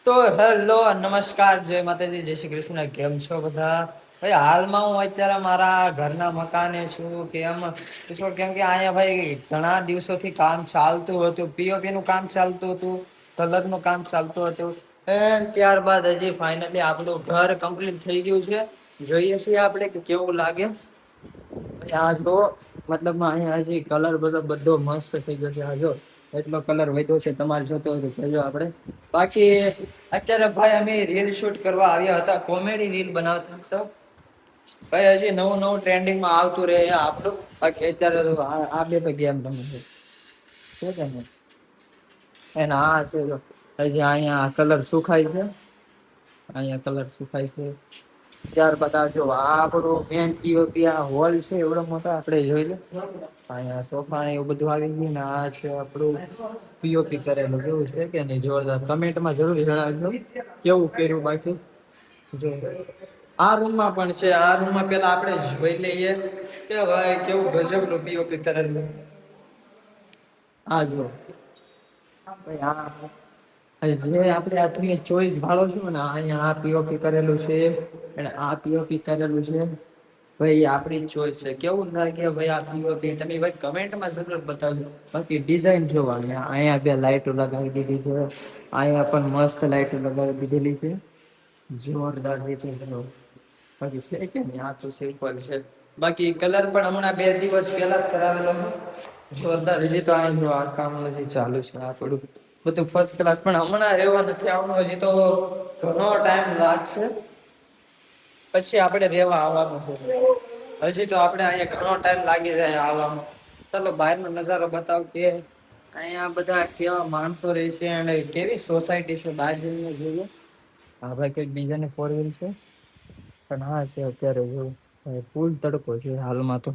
તો હેલો નમસ્કાર, જય માતાજી, જય શ્રી કૃષ્ણ. કેમ છો બધા? ભાઈ હાલમાં હું અત્યારે મારા ઘરના મકાને છું. કેમ કે અહીંયા ભાઈ ઘણા દિવસોથી કામ ચાલતું હતું. પીઓપી નું કામ ચાલતું હતું, કલર નું કામ ચાલતું હતું. ત્યારબાદ હજી ફાઈનલી આપણું ઘર કમ્પ્લીટ થઈ ગયું છે. જોઈએ છીએ આપડે કે કેવું લાગે. આ તો મતલબ અહીંયા હજી કલર બધો મસ્ત થઈ ગયો છે. આ જો એટલો કલર વધ્યો છે. તમારે જોતો હોય તો કહેજો. આપડે બાકી અત્યારે ભાઈ અમે રીલ શૂટ કરવા આવ્યા હતા. કોમેડી રીલ બનાવતા હતા ભાઈ. હજી નવું નવું ટ્રેન્ડિંગમાં આવતું રહે આપણું. બાકી અત્યારે આ બે તો ગેમ રમે છે. શું કે એના હા છે. હજી અહીંયા કલર સુખાય છે. અહીંયા કલર સુખાય છે. ત્યારબાદ આ જો આપણું મેન પીઓપી હોલ છે. એવડો મોટો આપડે જોઈ લે. અહીંયા સોફા એવું બધું આવી ગયું ને આ છે આપણું પીઓપી કરેલું. કેવું છે કે નહીં જોરદાર? કમેન્ટમાં જરૂર જણાવજો કેવું કર્યું. બાકી જો આ રૂમમાં પણ છે. આ રૂમમાં પેલા આપણે જોઈ લઈએ કે ભાઈ કેવું ગજબનું પીઓપી કરેલું. આ જો જે આપણે આપણી ચોઈસ ભાળો છો ને, અહીંયા આ પીઓપી કરેલું છે અને આ પીઓપી કરેલું છે. ભાઈ આપણી ચોઈસ છે. કેવું લાગે ભાઈ આ પીઓપી? તમે ભાઈ કમેન્ટમાં જરૂર બતાવજો. બાકી ડિઝાઇન જોવાની. અહીંયા બે લાઈટો લગાવી દીધી છે. અહીંયા પણ મસ્ત લાઈટો લગાવી દીધેલી છે. જોરદાર રીતે બાકી છે કે નહીં? આ તો સિમ્પલ છે. બાકી કલર પણ હમણાં 2 દિવસ પહેલા જ કરાવેલો છે. જોરદાર. હજી તો આ કામ હજી ચાલુ છે. આપણું બધું ફર્સ્ટ ક્લાસ. પણ હમણાં રહેવા નથી આવવાનું. હજી તો ઘણો ટાઈમ લાગશે. પછી આપણે રહેવા આવવાનું છે. હજી તો આપણે અહીંયા ઘણો ટાઈમ લાગી જાય આવવામાં. ચાલો બહારનો નજારો બતાવ કે અહીંયા બધા કેવા માણસો રહે છે અને કેવી સોસાયટી છે. બહાર જઈને જોઈએ. હા ભાઈ, કઈક બીજાની 4 વ્હીલ છે. પણ હા છે અત્યારે જોવું ફૂલ તડકો છે હાલમાં તો.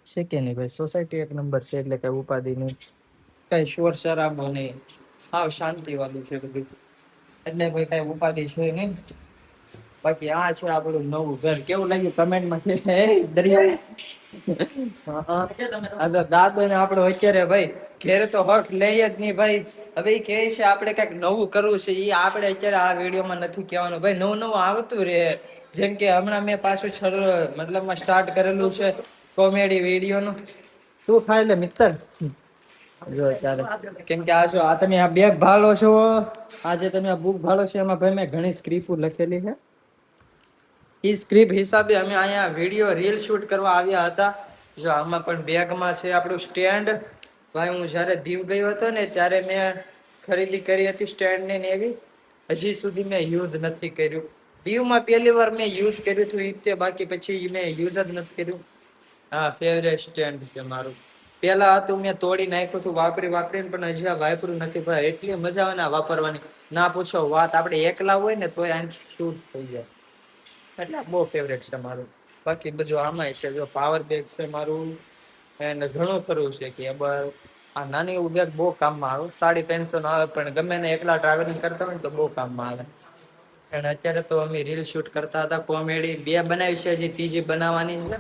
છે કે નહીં ભાઈ? સોસાયટી એક નંબર છે. એટલે કઈ ઉપાધિ નહીં, કઈ શોર શરાબો નહીં. હાવ શાંતિ વાળું છે બધું. એટલે ભાઈ કઈ ઉપાધિ છે નહીં. બાકી આ છે આપણું નવું ઘર. કેવું લાગ્યું કમેન્ટમાં દરિયા દાદો ને આપણો અત્યારે ભાઈ ઘેર તો હક લઈએ જ નહીં ભાઈ. હવે કે છે આપણે કઈક નવું કરવું છે. એ આપણે અત્યારે આ વિડીયોમાં નથી કહેવાનું ભાઈ. નવું નવું આવતું રહે. જેમ કે હમણાં મેં પાછું મતલબમાં સ્ટાર્ટ કરેલું છે કોમેડી વિડીયોનું. તું ખાઈ લે મિત્ર. જો ત્યારે કેમ કે આ જો આ તમે આ બેગ ભાળો છો, આજે તમે આ બુક ભાળો છો, એમાં ભાઈ મેં ઘણી સ્ક્રિપ્ટ લખેલી છે. એ સ્ક્રિપ્ટ હિસાબે અમે અહીંયા વિડીયો રીલ શૂટ કરવા આવ્યા હતા. જો આમાં પણ બેગમાં છે આપણું સ્ટેન્ડ. ભાઈ હું જ્યારે દીવ ગયો હતો ને ત્યારે મેં ખરીદી કરી હતી સ્ટેન્ડ ને એવી. હજી સુધી મેં યુઝ નથી કર્યું. દીવમાં પહેલી વાર મેં યુઝ કર્યું હતું એ તે. બાકી પછી મેં યુઝ જ નથી કર્યું. હા, ફેવરેટ સ્ટેન્ડ છે મારું. પેલા હતું મેં તોડી નાખ્યું હતું વાપરીને, પણ હજી આ વાપર્યું નથી ભાઈ. એટલી મજા આવે ને વાપરવાની, ના પૂછો વાત. આપણે એકલા હોય ને તોય આ શૂટ થઈ જાય. એટલે બહુ ફેવરેટ છે મારું. બાકી બધું આમાંય છે. જો પાવર બેગ છે મારું. એને ઘણું ખરું છે કે આ નાની એવું બેગ બહુ કામમાં આવે. 350 આવે, પણ ગમે ને એકલા ટ્રાવેલિંગ કરતા હોય ને તો બહુ કામમાં આવે. અને અત્યારે તો અમે રીલ શૂટ કરતા હતા કોમેડી. 2 બનાવી છે, હજી ત્રીજી બનાવવાની છે.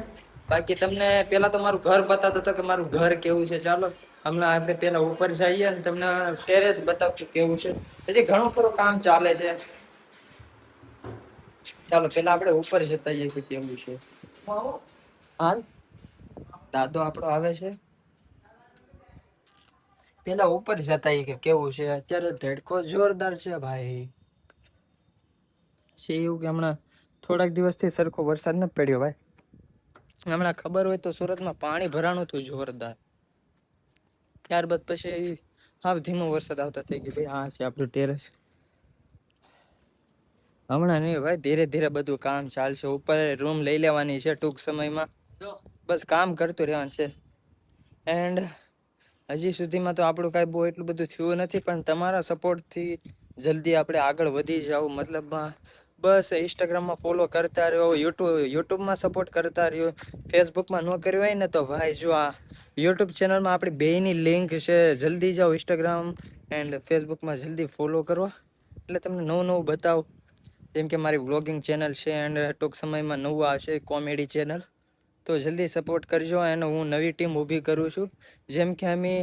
બાકી તમને પેલા તો મારું ઘર બતાવતો હતો કે મારું ઘર કેવું છે. ચાલો હમણાં આપણે પેલા ઉપર જઈએ ને તમને ટેરેસ બતાવશું કેવું છે. હજી ઘણું ખરું કામ ચાલે છે. ચાલો પેલા આપણે ઉપર જતા જઈએ કે કેવું છે. હાલ દાદો આપણો આવે છે. પેલા ઉપર જતા કે કેવું છે. અત્યારે ધડકો જોરદાર છે ભાઈ. છે એવું કે હમણાં થોડાક દિવસથી સરખો વરસાદ નથી પડ્યો ભાઈ. હમણાં ખબર હોય તો સુરતમાં પાણી ભરાણું હતું જોરદાર. ત્યારબાદ પછી હાવ ધીમો વરસાદ આવતા થઈ ગયો ભાઈ. આ છે આપણું ટેરેસ. હમણાં નહીં ભાઈ, ધીરે ધીરે બધું કામ ચાલશે. ઉપર રૂમ લઈ લેવાની છે ટૂંક સમયમાં. બસ કામ કરતું રહેવાનું છે. એન્ડ હજી સુધીમાં તો આપણું કાંઈ બહુ એટલું બધું થયું નથી, પણ તમારા સપોર્ટથી જલ્દી આપણે આગળ વધી જાવ. મતલબમાં બસ ઇન્સ્ટાગ્રામમાં ફોલો કરતા રહ્યો, યુટ્યુબમાં સપોર્ટ કરતા રહ્યો. ફેસબુકમાં ન કર્યું હોય ને તો ભાઈ જો આ યુટ્યુબ ચેનલમાં આપણી બેયની લિંક છે. જલ્દી જાઓ ઇન્સ્ટાગ્રામ એન્ડ ફેસબુકમાં જલ્દી ફોલો કરવા. એટલે તમને નવું નવું બતાવો. જેમ કે મારી વ્લોગિંગ ચેનલ છે એન્ડ ટૂંક સમયમાં નવું આવશે કોમેડી ચેનલ. તો જલ્દી સપોર્ટ કરજો. અને હું નવી ટીમ ઊભી કરું છું. જેમ કે અમે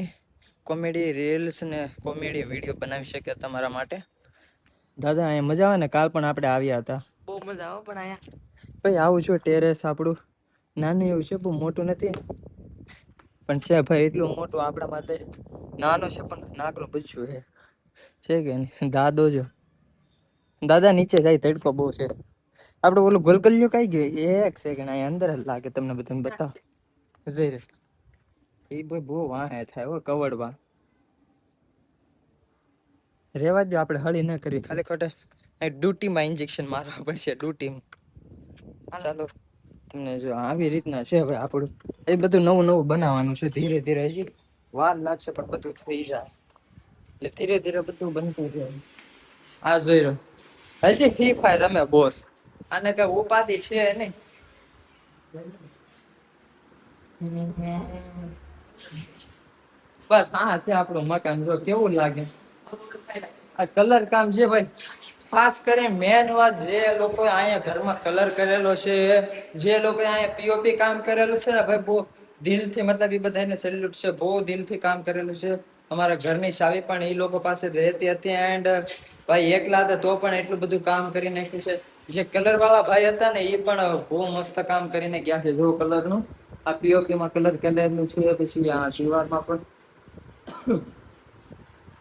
કોમેડી રીલ્સ ને કોમેડી વિડીયો બનાવી શકીએ તમારા માટે. દાદા અહીંયા મજા આવે ને? કાલ પણ આપણે આવ્યા હતા. બહુ મજા આવે પણ અહીંયા ભાઈ આવું છું ટેરેસ આપણું નાનું એવું છે, બહુ મોટું નથી પણ છે ભાઈ એટલું મોટું આપણા માટે. નાનું છે પણ નાકનું પૂછ્યું છે કે નહીં? દાદો જો દાદા નીચે જાય, તડકો બહુ છે. આપણે ઓલું ગોલગલ્યું કઈ ગયું? એક સેકન્ડ અહીંયા અંદર જ લાગે, તમને બધાને બતાવ જઈ રે. એ ભાઈ બહુ વાહે થાય હો, કવડવા રેવા દો, આપણે હળી ન કરી. ખાલી ખોટે ડ્યુટીમાં ઇન્જેક્શન મારવા પડશે, ડ્યુટીમાં. ચાલો, તમને જો આવી રીતના છે હવે આપણું. એ બધું નવું નવું બનાવવાનું છે, ધીરે ધીરે. હજી વાર લાગશે પણ બધું થઈ જાય, એટલે ધીરે ધીરે બધું બનતું જાય. આ જોઈ રહ્યો, હજી ફ્રી ફાયર રમે બોસ. આને કઈ ઉપાધિ છે નહીં. બસ હા છે આપણું મકાન. જો કેવું લાગે આ કલર કામ છે ભાઈ. ખાસ કરીને મેન વાત, જે લોકો અહીંયા ઘરમાં કલર કરેલો છે, જે લોકો અહીંયા પીઓપી કામ કરેલું છે ને ભાઈ, બહુ દિલથી, મતલબ એ બધાને સેલ્યુટ છે. બહુ દિલથી કામ કરેલું છે. અમારા ઘરની ચાવી પણ એ લોકો પાસે રહેતી હતી. એન્ડ ભાઈ એકલા હતા તો પણ એટલું બધું કામ કરી નાખ્યું છે. જે કલર વાળા ભાઈ હતા ને, એ પણ બહુ મસ્ત કામ કરીને ગયા છે. જો કલર નું આ પીઓપી માં કલર કરેલું છે, પછી આ દીવારમાં પણ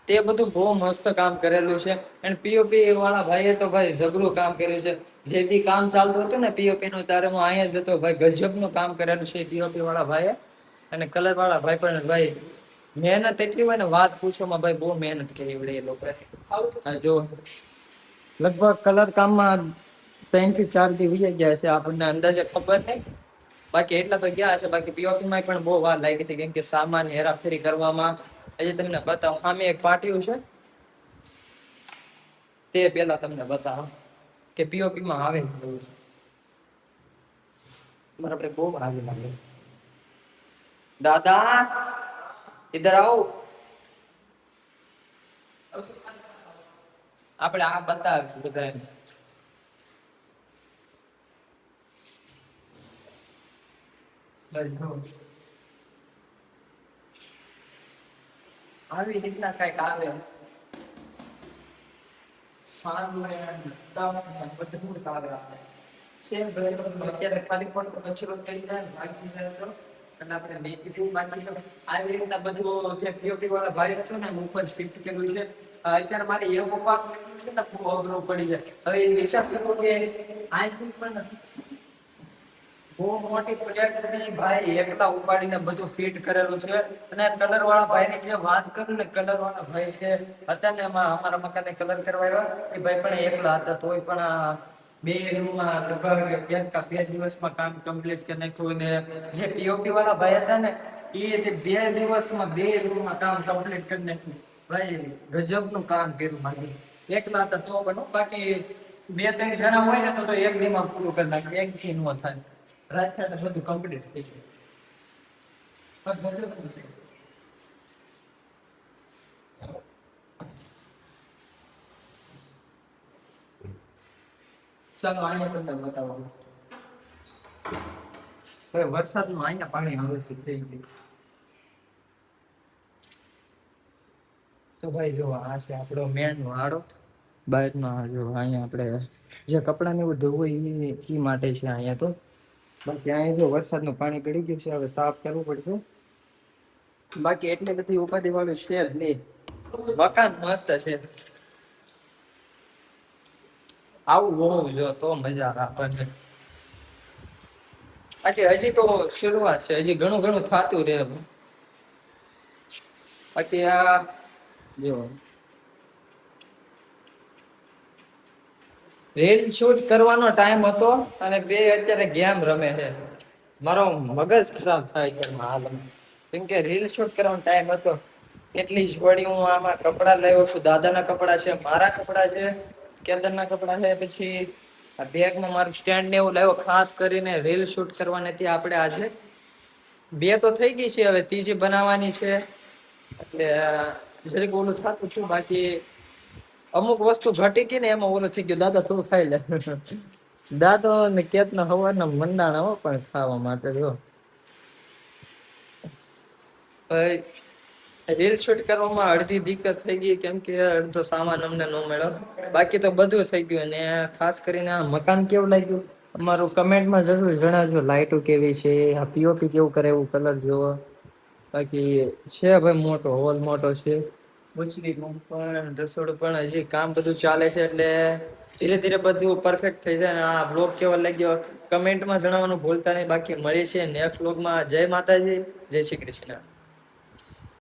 તે બધું બહુ મસ્ત કામ કરેલું છે. અને પીઓપી વાળા ભાઈએ તો ભાઈ જબરું કામ કર્યું છે. જેથી કામ ચાલતું હતું ને પીઓપી નું, ત્યારે હું અહીંયા જતો. ભાઈ ગજબનું કામ કરેલું છે પીઓપી વાળા ભાઈએ. અને કલર વાળા ભાઈ પણ ભાઈ મહેનત એટલી હોય ને, વાત પૂછોમાં. ભાઈ બહુ મહેનત કરી વળે એ લોકો. જો લગભગ કલર કામમાં 3 થી 4 દી વી ગયા છે, આપણને અંદાજે ખબર નહીં. બાકી એટલા તો ગયા છે. બાકી પીઓપી માં પણ બહુ વાર લાગી હતી, કેમ કે સામાન હેરાફેરી કરવામાં. હજી તમને બતાવું, સામે એક પાટિયું છે, તે પેલા તમને બતાવો કે પીઓપી માં આવે બરાબર. બહુ ભારી લાગે. દાદા ઇધર આવો. આપણે આ બતાવ્યું બધાને. આવી રીતના કઈક આવે. અત્યારે ખાલી ખોટો કચરો થઈ જાય, ભાગી જાય તો. અને આપણે મેથી જેવું બાકી છે. આવી રીતના બધું જે પીઓપી વાળા ભાઈ હતો ને, ઉપર શિફ્ટ કર્યું છે. અત્યારે મારે એવું પપ્પા છે ને, બહુ અઘરું પડી જાય. હવે એ વિચાર કરવો કે આઈ પણ બહુ મોટી પ્રોજેક્ટ ની ભાઈ એકલા ઉપાડીને બધું ફિટ કરેલું છે. અને કલર વાળા ભાઈ ની જે વાત કરું ને, કલર વાળા ભાઈ છે અત્યારે અમારા મકાન કલર કરવા આવ્યા, એ ભાઈ પણ એકલા હતા. તોય પણ 2 રૂમમાં લગભગ 1 કે 2 દિવસમાં કામ કમ્પ્લીટ કરી નાખ્યું. ને જે પીઓપી વાળા ભાઈ હતા ને, એ 2 દિવસમાં 2 રૂમમાં કામ કમ્પ્લીટ કરી નાખ્યું. ભાઈ ગજબનું કામ કર્યું. મારી એકલા હતા તો પણ. બાકી 2-3 જણા હોય ને તો એક દીમાં પૂરું કરી નાખ્યું. એક દી નો થાય, રાત થાય તો બધું કમ્પ્લીટ થઈ જાય. ચાલો અહીંયા તમને બતાવો. વરસાદનું અહીંયા પાણી આવે છે થઈ ગયું. તો ભાઈ જો આ છે આપણો મેન વાળો. બહારનો જો અહીંયા આપણે જે કપડાને એવું ધોવું હોય એ માટે છે અહીંયા તો. બાકી અહીંયા જો વરસાદનું પાણી ગળી ગયું છે, હવે સાફ કરવું પડશે. બાકી એટલી બધી ઉપાધિ વાળું છે જ નહીં. મકાન મસ્ત છે. આવું હોવું જો તો મજા આપણને. બાકી હજી તો શરૂઆત છે, હજી ઘણું ઘણું થતું રહે. બાકી આ જો રીલ શૂટ કરવાનો ટાઈમ હતો અને બે અત્યારે ગેમ રમે છે. મારો મગજ ખરાબ થાય છે હાલમાં, કેમ કે રીલ શૂટ કરવાનો ટાઈમ હતો. કેટલી જોડી હું આમાં કપડા લાવ્યો છું. દાદાના કપડા છે, મારા કપડા છે, કેતનના કપડા છે. પછી આ બેગમાં મારું સ્ટેન્ડ ને એવું લાવ્યો ખાસ કરીને રીલ શૂટ કરવાની હતી આપણે. આજે 2 તો થઈ ગઈ છે, હવે ત્રીજી બનાવવાની છે. એટલે જરીક ઓલું થતું છું. બાકી અમુક વસ્તુ ઘટી ગઈ ને એમાં ઓલું થઈ ગયું. દાદા થોડું ખાઈ લે. દાદો ને કેતનો હવારના મંડાણા હો પણ ખાવા માટે. જો રીલ શૂટ કરવામાં અડધી દિક્કત થઈ ગઈ કેમ કે અડધો સામાન અમને ન મળ્યો. બાકી તો બધું થઈ ગયું. અને ખાસ કરીને આ મકાન કેવું લાગ્યું અમારું કમેન્ટમાં જરૂર જણાવજો. લાઇટો કેવી છે, આ પીઓપી કેવું કરે એવું કલર જોવો. બાકી છે ભાઈ મોટો હોલ મોટો છે. ઉચલી રૂમ પણ રસોડું પણ હજી કામ બધું ચાલે છે એટલે ધીરે ધીરે બધું પરફેક્ટ થઈ જાય. આ બ્લોગ કેવો લાગ્યો કમેન્ટમાં જણાવવાનું ભૂલતા નહીં. બાકી મળીએ છીએ નેક્સ્ટ બ્લોગમાં. જય માતાજી, જય શ્રી કૃષ્ણ.